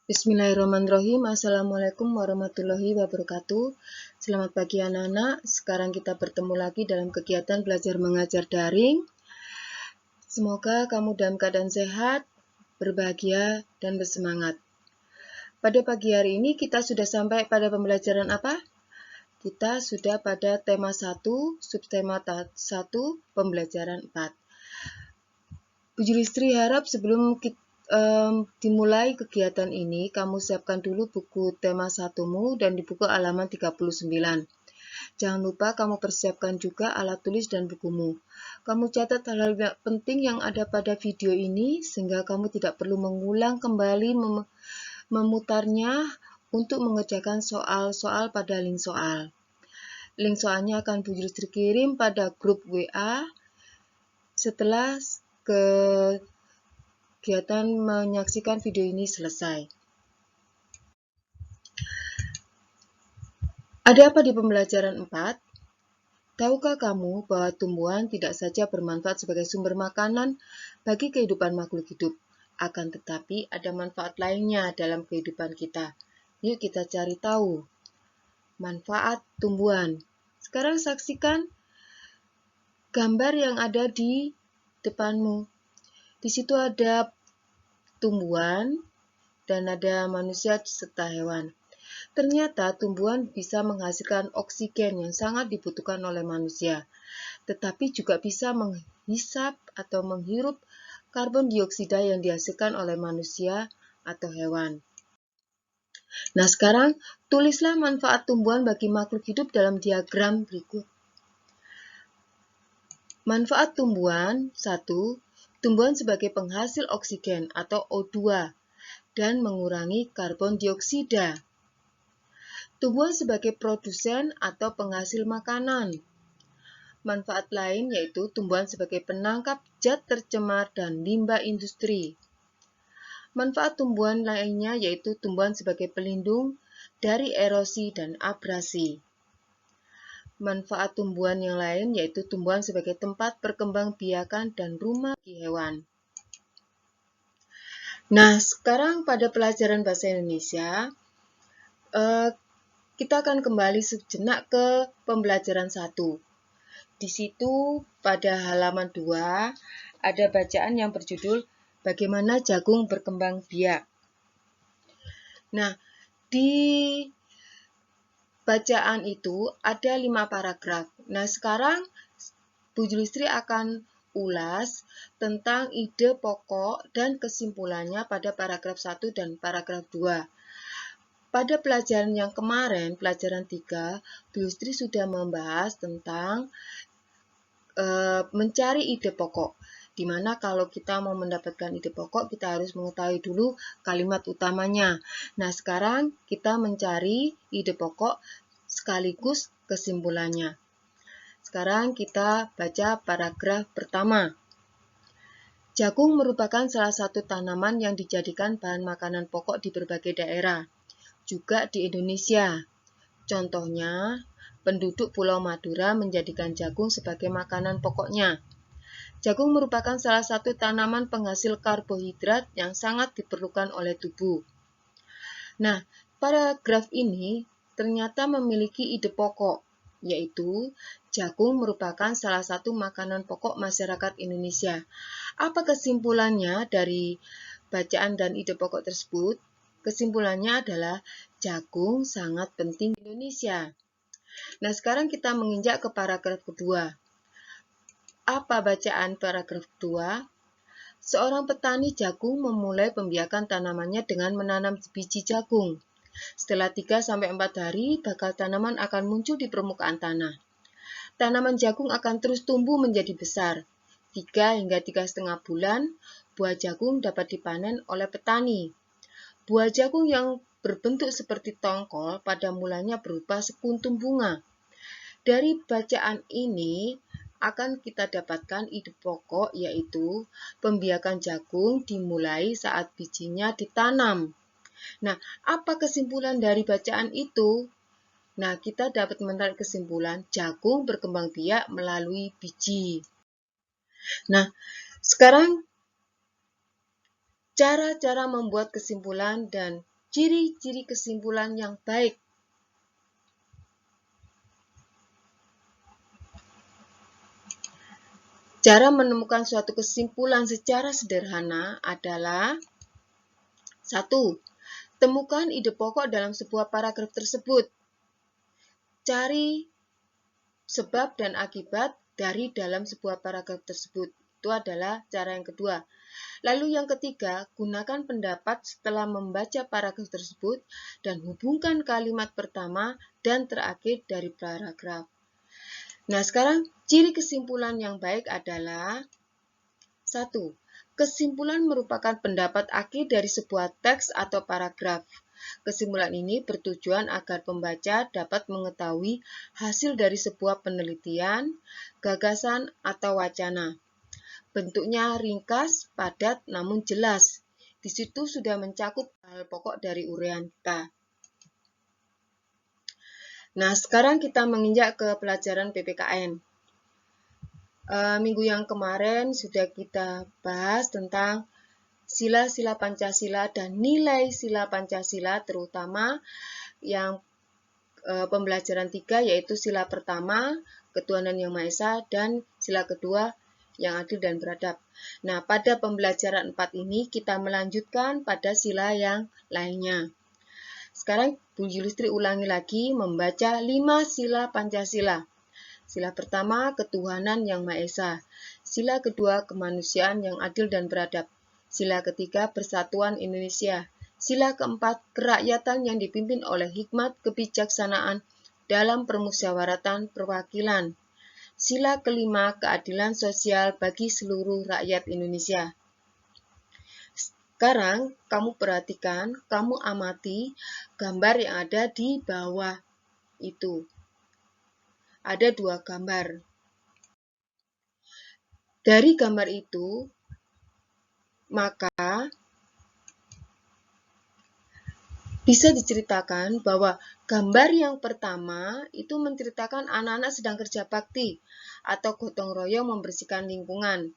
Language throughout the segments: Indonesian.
Bismillahirrahmanirrahim. Assalamualaikum warahmatullahi wabarakatuh. Selamat pagi anak-anak. Sekarang kita bertemu lagi dalam kegiatan belajar mengajar daring. Semoga kamu dalam keadaan sehat, berbahagia, dan bersemangat. Pada pagi hari ini kita sudah sampai pada pembelajaran apa? Kita sudah pada tema 1, subtema 1, pembelajaran 4. Bu Julistri harap sebelum kita dimulai kegiatan ini, kamu siapkan dulu buku tema 1-mu dan di buku halaman 39. Jangan lupa kamu persiapkan juga alat tulis dan bukumu. Kamu catat hal-hal penting yang ada pada video ini, sehingga kamu tidak perlu mengulang kembali memutarnya untuk mengerjakan soal-soal pada link soal. Link soalnya akan Bu Julistri kirim pada grup WA setelah kegiatan menyaksikan video ini selesai. Ada apa di pembelajaran 4? Tahukah kamu bahwa tumbuhan tidak saja bermanfaat sebagai sumber makanan bagi kehidupan makhluk hidup, akan tetapi ada manfaat lainnya dalam kehidupan kita. Yuk kita cari tahu manfaat tumbuhan. Sekarang saksikan gambar yang ada di depanmu. Di situ ada tumbuhan dan ada manusia serta hewan. Ternyata tumbuhan bisa menghasilkan oksigen yang sangat dibutuhkan oleh manusia, tetapi juga bisa menghisap atau menghirup karbon dioksida yang dihasilkan oleh manusia atau hewan. Nah, sekarang tulislah manfaat tumbuhan bagi makhluk hidup dalam diagram berikut. Manfaat tumbuhan 1. Tumbuhan sebagai penghasil oksigen atau O2 dan mengurangi karbon dioksida. Tumbuhan sebagai produsen atau penghasil makanan. Manfaat lain yaitu tumbuhan sebagai penangkap zat tercemar dan limbah industri. Manfaat tumbuhan lainnya yaitu tumbuhan sebagai pelindung dari erosi dan abrasi. Manfaat tumbuhan yang lain yaitu tumbuhan sebagai tempat perkembangbiakan dan rumah bagi hewan. Nah, sekarang pada pelajaran bahasa Indonesia, kita akan kembali sejenak ke pembelajaran 1. Di situ pada halaman 2 ada bacaan yang berjudul Bagaimana Jagung Berkembang Biak. Nah, di bacaan itu ada 5 paragraf. Nah, sekarang Bu Julistri akan ulas tentang ide pokok dan kesimpulannya pada paragraf 1 dan paragraf 2. Pada pelajaran yang kemarin, pelajaran 3, Bu Julistri sudah membahas tentang mencari ide pokok, di mana kalau kita mau mendapatkan ide pokok, kita harus mengetahui dulu kalimat utamanya. Nah, sekarang kita mencari ide pokok sekaligus kesimpulannya. Sekarang kita baca paragraf pertama. Jagung merupakan salah satu tanaman yang dijadikan bahan makanan pokok di berbagai daerah, juga di Indonesia. Contohnya, penduduk Pulau Madura menjadikan jagung sebagai makanan pokoknya. Jagung merupakan salah satu tanaman penghasil karbohidrat yang sangat diperlukan oleh tubuh. Nah, paragraf ini ternyata memiliki ide pokok, yaitu jagung merupakan salah satu makanan pokok masyarakat Indonesia. Apa kesimpulannya dari bacaan dan ide pokok tersebut? Kesimpulannya adalah jagung sangat penting di Indonesia. Nah, sekarang kita menginjak ke paragraf kedua. Apa bacaan paragraf kedua? Seorang petani jagung memulai pembiakan tanamannya dengan menanam biji jagung. Setelah 3-4 hari, bakal tanaman akan muncul di permukaan tanah. Tanaman jagung akan terus tumbuh menjadi besar. 3 hingga 3,5 bulan, buah jagung dapat dipanen oleh petani. Buah jagung yang berbentuk seperti tongkol pada mulanya berupa sekuntum bunga. Dari bacaan ini akan kita dapatkan ide pokok, yaitu pembiakan jagung dimulai saat bijinya ditanam. Nah, apa kesimpulan dari bacaan itu? Nah, kita dapat menarik kesimpulan jagung berkembang biak melalui biji. Nah, sekarang cara-cara membuat kesimpulan dan Ciri-ciri kesimpulan yang baik. Cara menemukan suatu kesimpulan secara sederhana adalah 1. Temukan ide pokok dalam sebuah paragraf tersebut. Cari sebab dan akibat dari dalam sebuah paragraf tersebut. Itu adalah cara yang kedua. Lalu yang ketiga, gunakan pendapat setelah membaca paragraf tersebut dan hubungkan kalimat pertama dan terakhir dari paragraf. Nah, sekarang ciri kesimpulan yang baik adalah 1. Kesimpulan merupakan pendapat akhir dari sebuah teks atau paragraf. Kesimpulan ini bertujuan agar pembaca dapat mengetahui hasil dari sebuah penelitian, gagasan, atau wacana. Bentuknya ringkas, padat, namun jelas. Di situ sudah mencakup hal pokok dari uraian kita. Nah, sekarang kita menginjak ke pelajaran PPKN. Minggu yang kemarin sudah kita bahas tentang sila-sila Pancasila dan nilai sila Pancasila, terutama yang pembelajaran 3, yaitu sila pertama, ketuhanan yang Maha Esa, dan sila kedua, yang adil dan beradab. Nah, pada pembelajaran 4 ini kita melanjutkan pada sila yang lainnya. Sekarang Bu Yulistri ulangi lagi membaca 5 sila Pancasila. Sila pertama, ketuhanan yang Maha Esa. Sila kedua, kemanusiaan yang adil dan beradab. Sila ketiga, persatuan Indonesia. Sila keempat, kerakyatan yang dipimpin oleh hikmat kebijaksanaan dalam permusyawaratan perwakilan. Sila kelima, keadilan sosial bagi seluruh rakyat Indonesia. Sekarang kamu perhatikan, kamu amati gambar yang ada di bawah itu. Ada 2 gambar. Dari gambar itu, maka bisa diceritakan bahwa gambar yang pertama itu menceritakan anak-anak sedang kerja bakti atau gotong royong membersihkan lingkungan.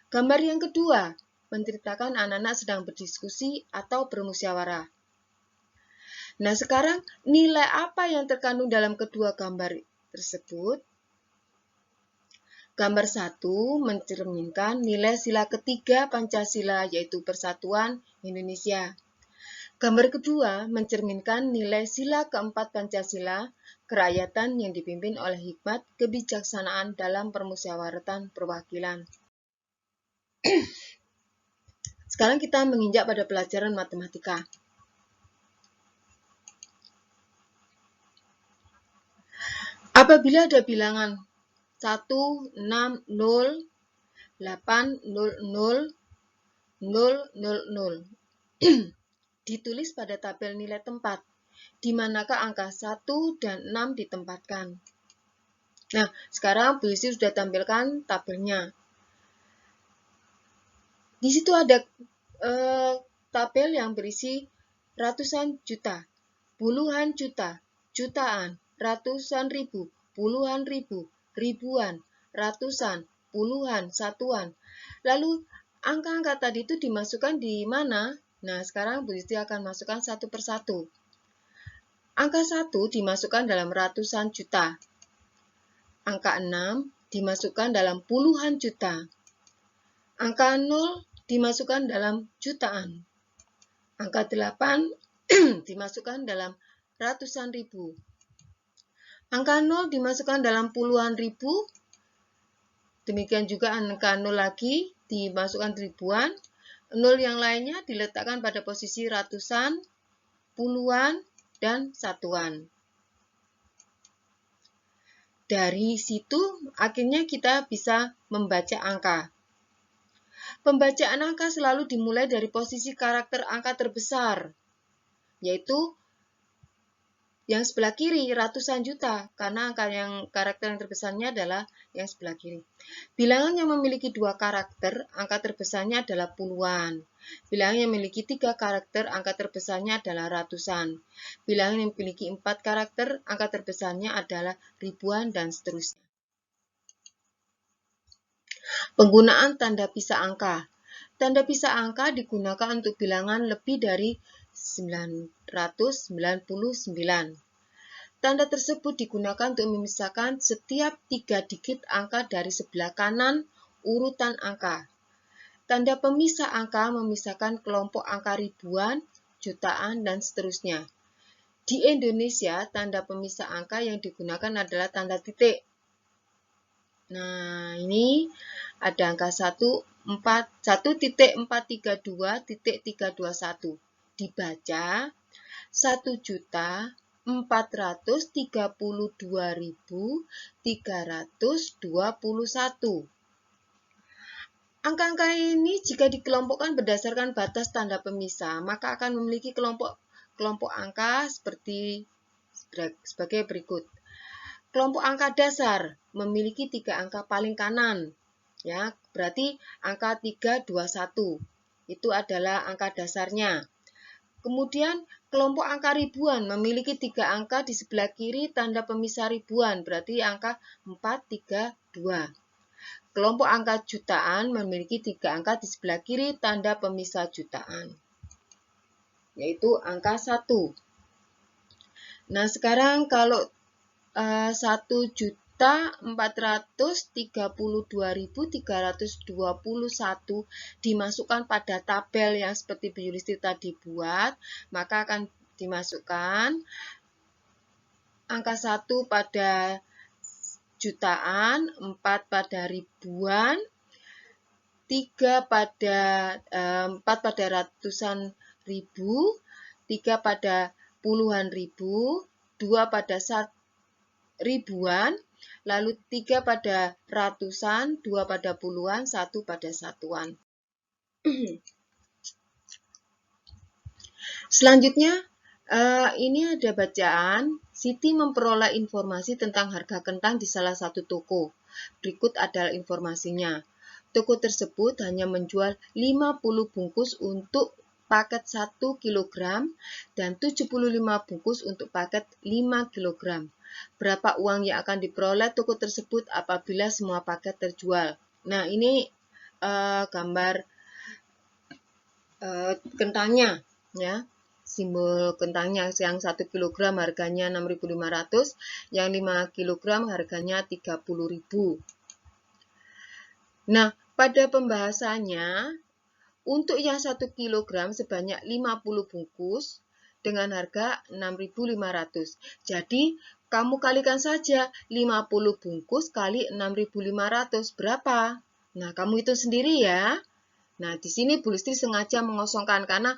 Gambar yang kedua menceritakan anak-anak sedang berdiskusi atau bermusyawarah. Nah, sekarang nilai apa yang terkandung dalam kedua gambar tersebut? Gambar 1 mencerminkan nilai sila ketiga Pancasila, yaitu persatuan Indonesia. Gambar kedua mencerminkan nilai sila keempat Pancasila, kerakyatan yang dipimpin oleh hikmat kebijaksanaan dalam permusyawaratan perwakilan. Sekarang kita menginjak pada pelajaran matematika. Apabila ada bilangan 1, 6, 0, 8, 0, 0, 0, 0, 0. Ditulis pada tabel nilai tempat, di manakah angka 1 dan 6 ditempatkan. Nah, sekarang Bu Yusri sudah tampilkan tabelnya. Di situ ada tabel yang berisi ratusan juta, puluhan juta, jutaan, ratusan ribu, puluhan ribu, ribuan, ratusan, puluhan, satuan. Lalu angka-angka tadi itu dimasukkan di mana? Nah, sekarang Bu Yusri akan masukkan satu persatu. Angka 1 dimasukkan dalam ratusan juta. Angka 6 dimasukkan dalam puluhan juta. Angka 0 dimasukkan dalam jutaan. Angka 8 dimasukkan dalam ratusan ribu. Angka 0 dimasukkan dalam puluhan ribu. Demikian juga angka 0 lagi dimasukkan ribuan. 0 yang lainnya diletakkan pada posisi ratusan, puluhan, dan satuan. Dari situ akhirnya kita bisa membaca angka. Pembacaan angka selalu dimulai dari posisi karakter angka terbesar, yaitu yang sebelah kiri, ratusan juta, karena angka yang karakter yang terbesarnya adalah yang sebelah kiri. Bilangan yang memiliki 2 karakter, angka terbesarnya adalah puluhan. Bilangan yang memiliki 3 karakter, angka terbesarnya adalah ratusan. Bilangan yang memiliki 4 karakter, angka terbesarnya adalah ribuan, dan seterusnya. Penggunaan tanda pisah angka. Tanda pisah angka digunakan untuk bilangan lebih dari 999. Tanda tersebut digunakan untuk memisahkan setiap 3 digit angka dari sebelah kanan urutan angka. Tanda pemisah angka memisahkan kelompok angka ribuan, jutaan, dan seterusnya. Di Indonesia, tanda pemisah angka yang digunakan adalah tanda titik. Nah, ini ada angka 1.432.321. Dibaca 1.432.321. Angka-angka ini jika dikelompokkan berdasarkan batas tanda pemisah, maka akan memiliki kelompok angka sebagai berikut. Kelompok angka dasar memiliki 3 angka paling kanan. Ya, berarti angka 321. Itu adalah angka dasarnya. Kemudian kelompok angka ribuan memiliki 3 angka di sebelah kiri tanda pemisah ribuan, berarti angka 432. Kelompok angka jutaan memiliki 3 angka di sebelah kiri tanda pemisah jutaan, yaitu angka 1. Nah, sekarang kalau 1.432.321 dimasukkan pada tabel yang seperti Bu Yulisti tadi buat, maka akan dimasukkan angka 1 pada jutaan, 4 pada ribuan, 4 pada ratusan ribu, 3 pada puluhan ribu, 2 pada ribuan, lalu 3 pada ratusan, 2 pada puluhan, 1 pada satuan. Selanjutnya, ini ada bacaan. Siti memperoleh informasi tentang harga kentang di salah satu toko. Berikut adalah informasinya. Toko tersebut hanya menjual 50 bungkus untuk paket 1 kg dan 75 bungkus untuk paket 5 kg. Berapa uang yang akan diperoleh toko tersebut apabila semua paket terjual? Nah, ini gambar kentangnya, ya. Simbol kentangnya yang 1 kg harganya 6.500, yang 5 kg harganya 30.000. Nah, pada pembahasannya, untuk yang 1 kg sebanyak 50 bungkus dengan harga 6.500. Jadi, kamu kalikan saja 50 bungkus kali 6.500 berapa? Nah, kamu hitung sendiri ya. Nah, di sini Bu Listri sengaja mengosongkan karena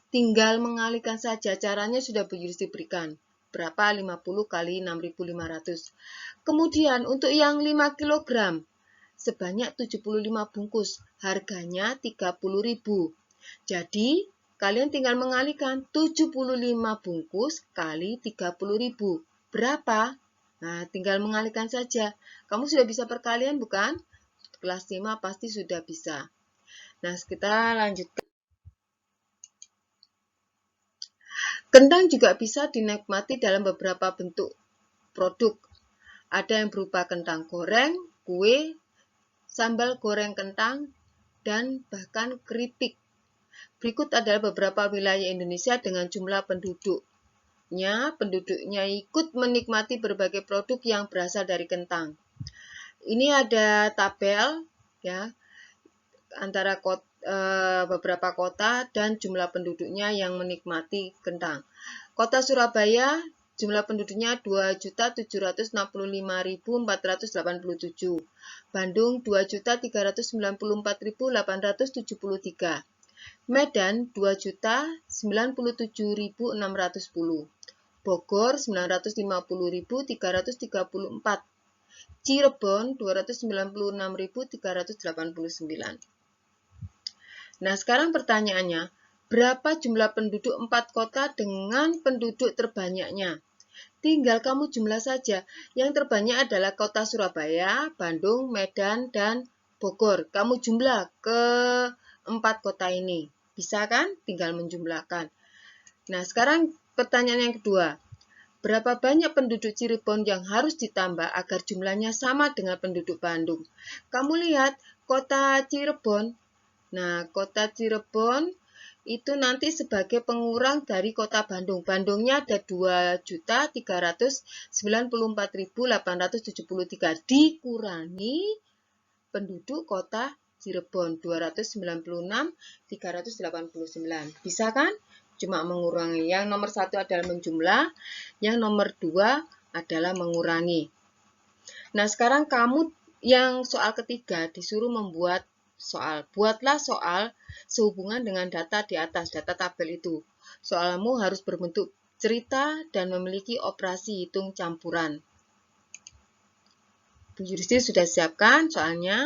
tinggal mengalihkan saja, caranya sudah Bu Listri berikan. Berapa 50 kali 6.500. Kemudian untuk yang 5 kg sebanyak 75 bungkus, harganya 30.000. Jadi, kalian tinggal mengalihkan 75 bungkus kali 30.000. Berapa? Nah, tinggal mengalihkan saja. Kamu sudah bisa perkalian bukan? Kelas 5 pasti sudah bisa. Nah, kita lanjutkan. Kentang juga bisa dinikmati dalam beberapa bentuk produk. Ada yang berupa kentang goreng, kue, sambal goreng kentang, dan bahkan keripik. Berikut adalah beberapa wilayah Indonesia dengan jumlah penduduknya. Penduduknya ikut menikmati berbagai produk yang berasal dari kentang. Ini ada tabel ya antara beberapa kota dan jumlah penduduknya yang menikmati kentang. Kota Surabaya jumlah penduduknya 2.765.487. Bandung 2.394.873. Medan 2.097.610. Bogor 950.334. Cirebon 296.389. Nah, sekarang pertanyaannya, berapa jumlah penduduk 4 kota dengan penduduk terbanyaknya? Tinggal kamu jumlah saja. Yang terbanyak adalah kota Surabaya, Bandung, Medan, dan Bogor. Kamu jumlah ke 4 kota ini. Bisa kan? Tinggal menjumlahkan. Nah, sekarang pertanyaan yang kedua. Berapa banyak penduduk Cirebon yang harus ditambah agar jumlahnya sama dengan penduduk Bandung? Kamu lihat kota Cirebon. Nah, kota Cirebon itu nanti sebagai pengurang dari kota Bandung. Bandungnya ada 2.394.873 dikurangi penduduk kota Cirebon 296.389. Bisa kan? Cuma mengurangi. Yang nomor 1 adalah menjumlah, yang nomor 2 adalah mengurangi. Nah, sekarang kamu yang soal ketiga disuruh membuat soal. Buatlah soal sehubungan dengan data di atas, data tabel itu. Soalmu harus berbentuk cerita dan memiliki operasi hitung campuran. Bu Yudhistri sudah siapkan soalnya.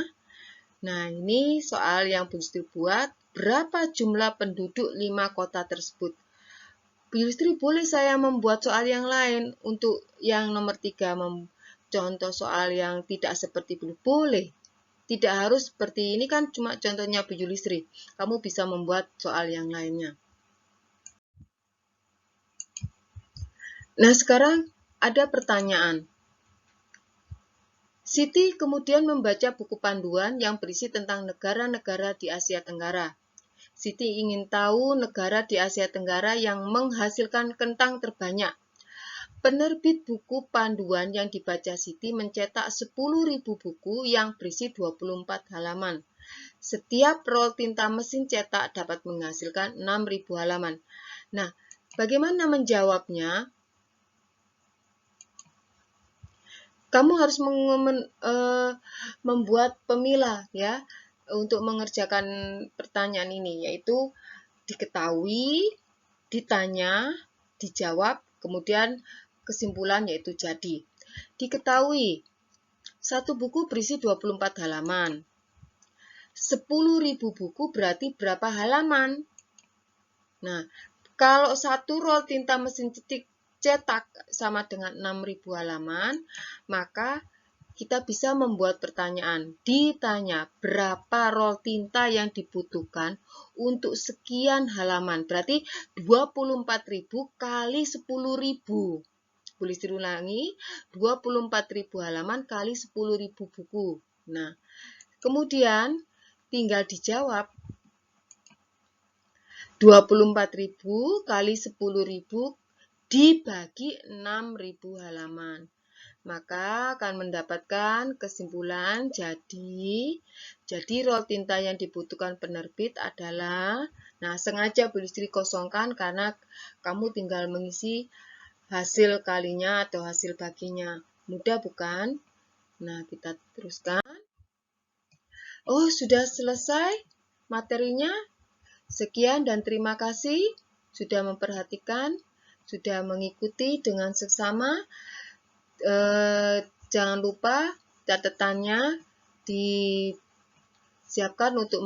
Nah, ini soal yang Bu Yudhistri buat. Berapa jumlah penduduk 5 kota tersebut? Bu Yudhistri, boleh saya membuat soal yang lain untuk yang nomor 3, contoh soal yang tidak seperti ini? Boleh. Tidak harus seperti ini, kan cuma contohnya Bu Yudhistri. Kamu bisa membuat soal yang lainnya. Nah, sekarang ada pertanyaan. Siti kemudian membaca buku panduan yang berisi tentang negara-negara di Asia Tenggara. Siti ingin tahu negara di Asia Tenggara yang menghasilkan kentang terbanyak. Penerbit buku panduan yang dibaca Siti mencetak 10.000 buku yang berisi 24 halaman. Setiap rol tinta mesin cetak dapat menghasilkan 6.000 halaman. Nah, bagaimana menjawabnya? Kamu harus membuat pemilah ya untuk mengerjakan pertanyaan ini, yaitu diketahui, ditanya, dijawab, kemudian kesimpulan yaitu jadi. Diketahui, satu buku berisi 24 halaman. 10.000 buku berarti berapa halaman? Nah, kalau satu rol tinta mesin cetak sama dengan 6.000 halaman, maka kita bisa membuat pertanyaan. Ditanya berapa rol tinta yang dibutuhkan untuk sekian halaman. Berarti 24.000 kali 10.000. Boleh diulangi, 24.000 halaman kali 10.000 buku. Nah, kemudian tinggal dijawab. 24.000 kali 10.000 dibagi 6.000 halaman. Maka akan mendapatkan kesimpulan jadi rol tinta yang dibutuhkan penerbit adalah, nah sengaja Bu Yudhistri kosongkan karena kamu tinggal mengisi hasil kalinya atau hasil baginya. Mudah bukan? Nah, kita teruskan. Oh, sudah selesai materinya. Sekian dan terima kasih sudah memperhatikan, sudah mengikuti dengan seksama. Jangan lupa catatannya disiapkan untuk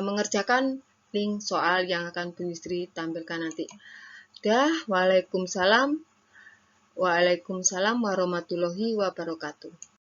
mengerjakan link soal yang akan Bu Yudhistri tampilkan nanti. Waalaikumsalam warahmatullahi wabarakatuh.